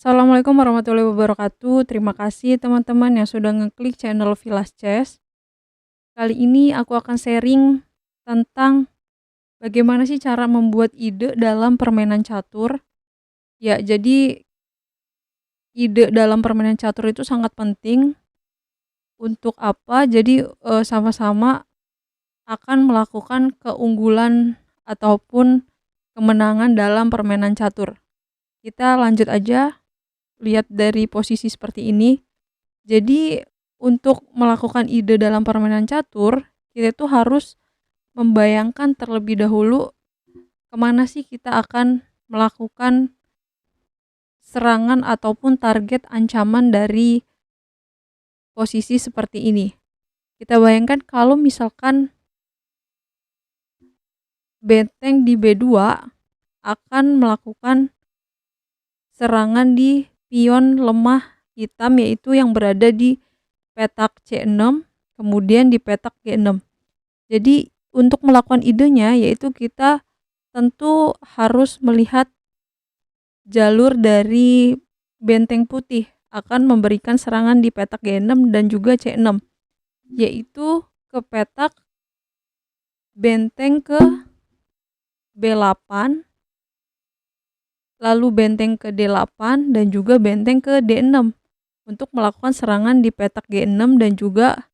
Assalamualaikum warahmatullahi wabarakatuh. Terima kasih teman-teman yang sudah ngeklik channel Vilas Chess. Kali ini aku akan sharing tentang bagaimana sih cara membuat ide dalam permainan catur. Ya, jadi ide dalam permainan catur itu sangat penting. Untuk apa? Jadi sama-sama akan melakukan keunggulan ataupun kemenangan dalam permainan catur. Kita lanjut aja, lihat dari posisi seperti ini. Jadi untuk melakukan ide dalam permainan catur, kita itu harus membayangkan terlebih dahulu kemana sih kita akan melakukan serangan ataupun target ancaman dari posisi seperti ini. Kita bayangkan kalau misalkan benteng di B2 akan melakukan serangan di pion lemah hitam, yaitu yang berada di petak C6, kemudian di petak G6. Jadi untuk melakukan idenya, yaitu kita tentu harus melihat jalur dari benteng putih akan memberikan serangan di petak G6 dan juga C6, yaitu ke petak benteng ke B8, lalu benteng ke D8 dan juga benteng ke D6 untuk melakukan serangan di petak G6 dan juga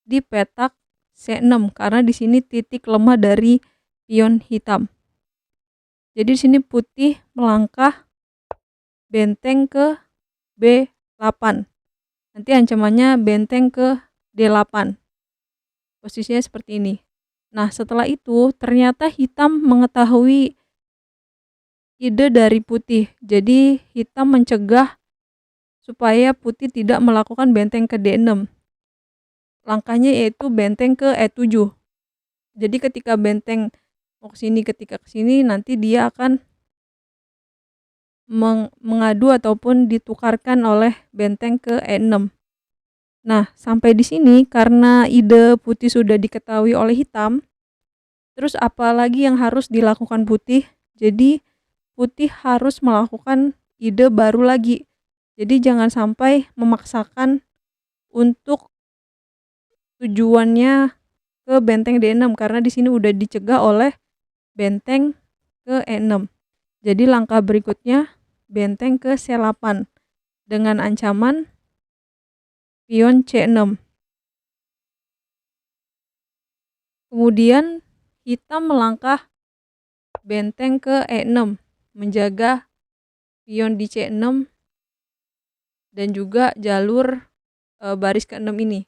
di petak C6, karena di sini titik lemah dari pion hitam. Jadi di sini putih melangkah benteng ke B8. Nanti ancamannya benteng ke D8. Posisinya seperti ini. Nah, setelah itu ternyata hitam mengetahui ide dari putih. Jadi hitam mencegah supaya putih tidak melakukan benteng ke D6. Langkahnya yaitu benteng ke E7. Jadi ketika benteng mau ke sini, ketika ke sini, nanti dia akan mengadu ataupun ditukarkan oleh benteng ke E6. Nah, sampai di sini karena ide putih sudah diketahui oleh hitam, terus apa lagi yang harus dilakukan putih? Jadi putih harus melakukan ide baru lagi. Jadi jangan sampai memaksakan untuk tujuannya ke benteng D6, karena di sini udah dicegah oleh benteng ke E6. Jadi langkah berikutnya benteng ke C8 dengan ancaman pion C6. Kemudian hitam melangkah benteng ke E6 menjaga pion di C6 dan juga jalur baris ke-6 ini.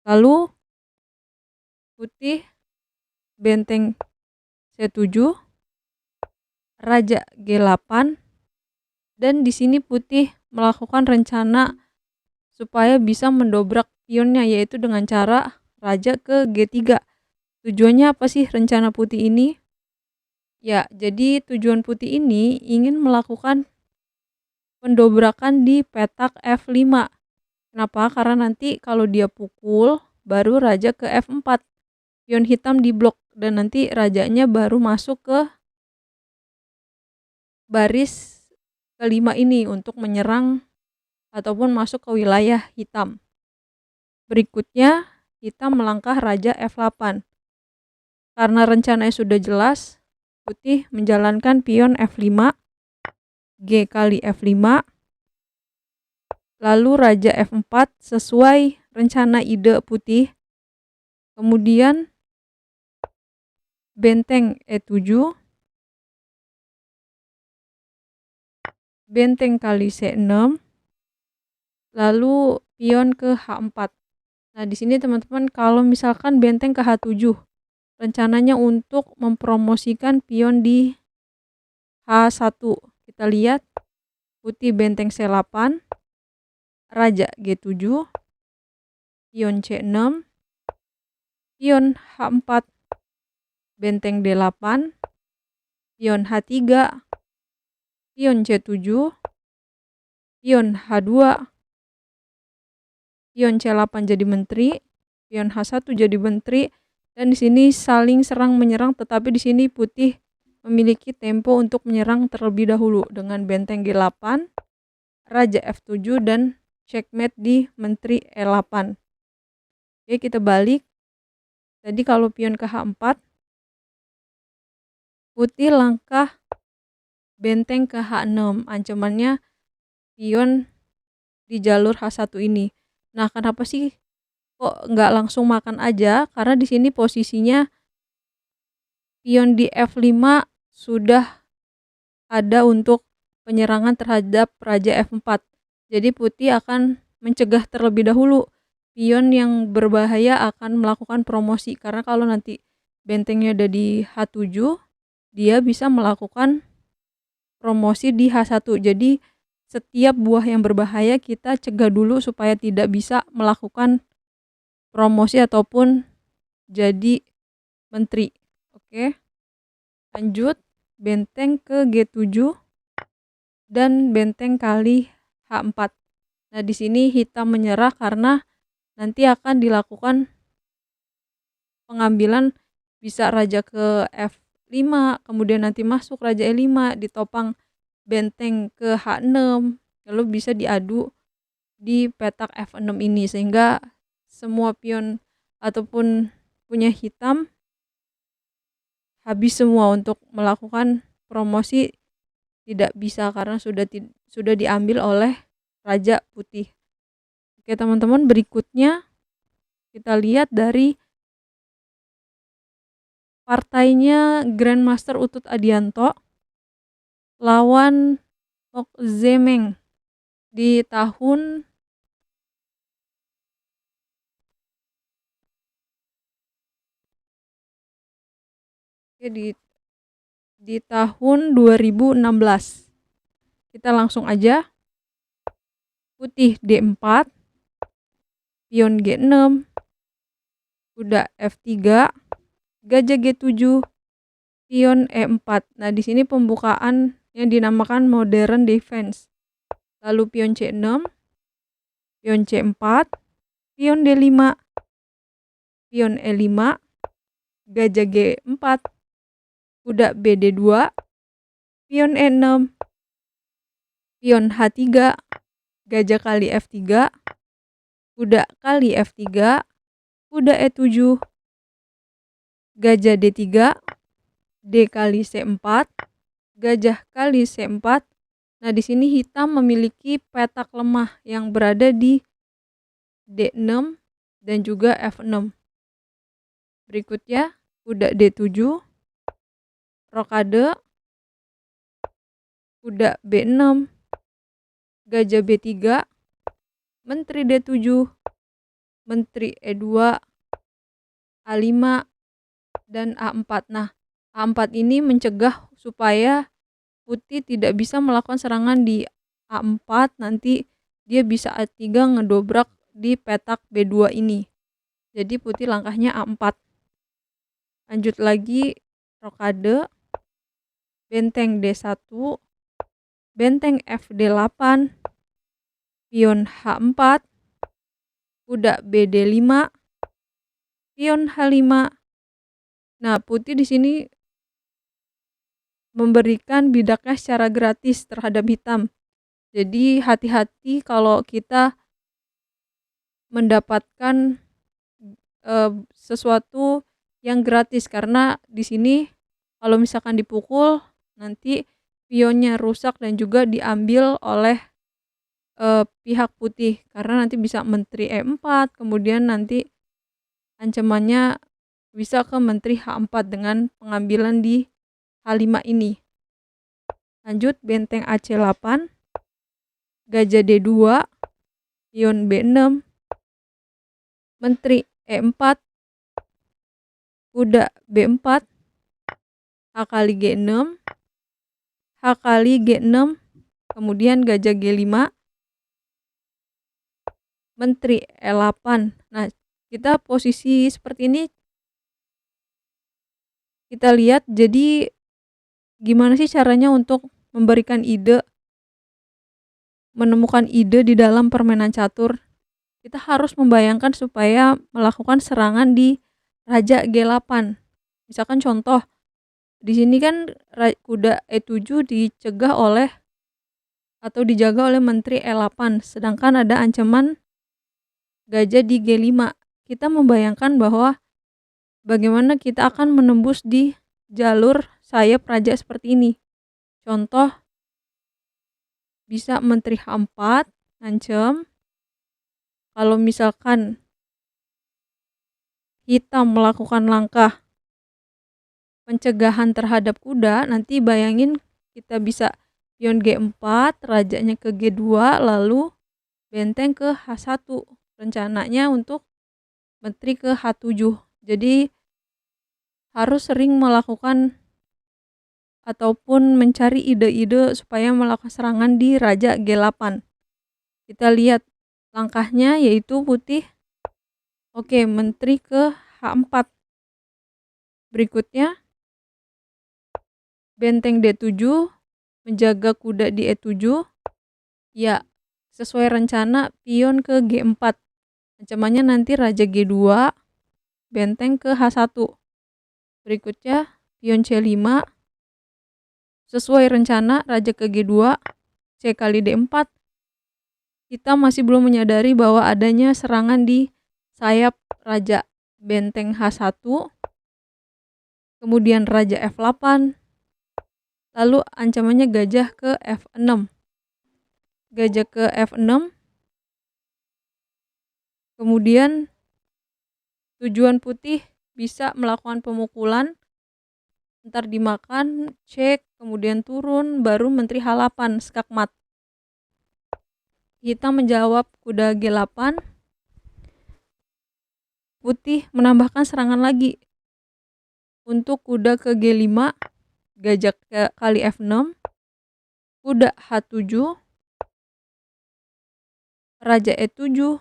Lalu putih benteng C7, raja G8, dan di sini putih melakukan rencana supaya bisa mendobrak pionnya, yaitu dengan cara raja ke G3. Tujuannya apa sih rencana putih ini? Ya, jadi tujuan putih ini ingin melakukan pendobrakan di petak F5. Kenapa? Karena nanti kalau dia pukul baru raja ke F4. Pion hitam diblok dan nanti rajanya baru masuk ke baris kelima ini untuk menyerang ataupun masuk ke wilayah hitam. Berikutnya hitam melangkah raja F8. Karena rencananya sudah jelas, putih menjalankan pion F5, G kali F5, lalu raja F4 sesuai rencana ide putih. Kemudian benteng E7, benteng kali C6, lalu pion ke H4. Nah, di sini teman-teman kalau misalkan benteng ke H7, rencananya untuk mempromosikan pion di H1. Kita lihat putih benteng C8, raja G7, pion C6, pion H4, benteng D8, pion H3, pion C7, pion H2, pion C8 jadi menteri, pion H1 jadi menteri, dan di sini saling serang menyerang, tetapi di sini putih memiliki tempo untuk menyerang terlebih dahulu dengan benteng G8, Raja F7 dan checkmate di Menteri E8. Oke, kita balik. Tadi kalau pion ke H4, putih langkah benteng ke H6. Ancamannya pion di jalur H1 ini. Nah, kenapa sih kok nggak langsung makan aja? Karena di sini posisinya pion di F5 sudah ada untuk penyerangan terhadap Raja F4. Jadi putih akan mencegah terlebih dahulu pion yang berbahaya akan melakukan promosi. Karena kalau nanti bentengnya ada di H7, dia bisa melakukan promosi di H1. Jadi setiap buah yang berbahaya kita cegah dulu supaya tidak bisa melakukan promosi ataupun jadi menteri. Oke. Lanjut, benteng ke G7 dan benteng kali H4. Nah, di sini hitam menyerah karena nanti akan dilakukan pengambilan, bisa raja ke F5, kemudian nanti masuk raja E5, ditopang benteng ke H6, lalu bisa diadu di petak F6 ini, sehingga semua pion ataupun punya hitam habis semua untuk melakukan promosi, tidak bisa karena sudah diambil oleh Raja Putih. Oke teman-teman, berikutnya kita lihat dari partainya Grandmaster Utut Adianto lawan Mok Zemeng di tahun di tahun 2016. Kita langsung aja. Putih D4, pion G6, kuda F3, gajah G7, pion E4. Nah, di sini pembukaan yang dinamakan modern defense. Lalu pion C6, pion C4, pion D5, pion E5, gajah G4, kuda BD2, pion E6, pion H3, gajah kali F3, kuda kali F3, kuda E7, gajah D3, D kali C4, gajah kali C4. Nah, di sini hitam memiliki petak lemah yang berada di D6 dan juga F6. Berikutnya, kuda D7, rokade, kuda B6, gajah B3, menteri D7, menteri E2, A5, dan A4. Nah, A4 ini mencegah supaya putih tidak bisa melakukan serangan di A4, nanti dia bisa A3 ngedobrak di petak B2 ini. Jadi putih langkahnya A4. Lanjut lagi, rokade, benteng D1, benteng FD8, pion H4, kuda BD5, pion H5. Nah, putih di sini memberikan bidaknya secara gratis terhadap hitam. Jadi hati-hati kalau kita mendapatkan sesuatu yang gratis, karena di sini kalau misalkan dipukul nanti pionnya rusak dan juga diambil oleh pihak putih, karena nanti bisa menteri E4, kemudian nanti ancamannya bisa ke menteri H4 dengan pengambilan di H5 ini. Lanjut, benteng AC8, gajah D2, pion B6, menteri E4, kuda B4, H kali G6, H kali G6, kemudian gajah G5, menteri E8. Nah, kita posisi seperti ini kita lihat, jadi gimana sih caranya untuk memberikan ide, menemukan ide di dalam permainan catur. Kita harus membayangkan supaya melakukan serangan di Raja G8. Misalkan contoh, Di sini kan kuda E7 dicegah oleh atau dijaga oleh menteri E8, sedangkan ada ancaman gajah di G5. Kita membayangkan bahwa bagaimana kita akan menembus di jalur sayap raja seperti ini. Contoh, bisa menteri H4 ngancem. Kalau misalkan hitam melakukan langkah pencegahan terhadap kuda, nanti bayangin kita bisa pion G4, rajanya ke G2, lalu benteng ke H1. Rencananya untuk menteri ke H7. Jadi harus sering melakukan ataupun mencari ide-ide supaya melakukan serangan di raja G8. Kita lihat langkahnya yaitu putih. Oke, menteri ke H4. Berikutnya benteng D7 menjaga kuda di E7. Ya, sesuai rencana pion ke G4. Ancamannya nanti raja G2, benteng ke H1. Berikutnya pion C5. Sesuai rencana raja ke G2, C kali D4. Kita masih belum menyadari bahwa adanya serangan di sayap raja, benteng H1. Kemudian raja F8. Lalu ancamannya gajah ke F6. Gajah ke F6. Kemudian tujuan putih bisa melakukan pemukulan, ntar dimakan, cek, kemudian turun, baru menteri H8, skakmat. Hitam menjawab kuda G8. Putih menambahkan serangan lagi. Untuk kuda ke G5, gajah ke kali F6, kuda H7, raja E7,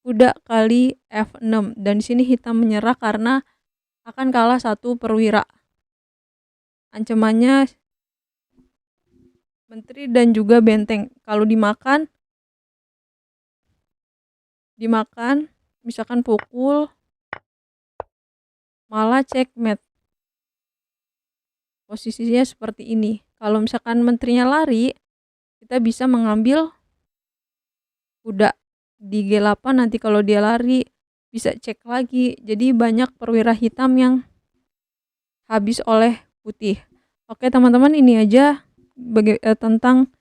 kuda kali F6. Dan di sini hitam menyerah karena akan kalah satu perwira. Ancamannya menteri dan juga benteng. Kalau dimakan misalkan pukul, malah checkmate. Posisinya seperti ini. Kalau misalkan menterinya lari, kita bisa mengambil kuda di G8. Nanti kalau dia lari bisa cek lagi. Jadi banyak perwira hitam yang habis oleh putih. Oke teman-teman, ini aja tentang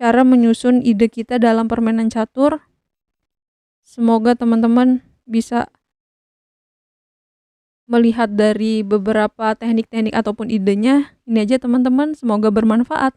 cara menyusun ide kita dalam permainan catur. Semoga teman-teman bisa melihat dari beberapa teknik-teknik ataupun idenya. Ini aja teman-teman, semoga bermanfaat.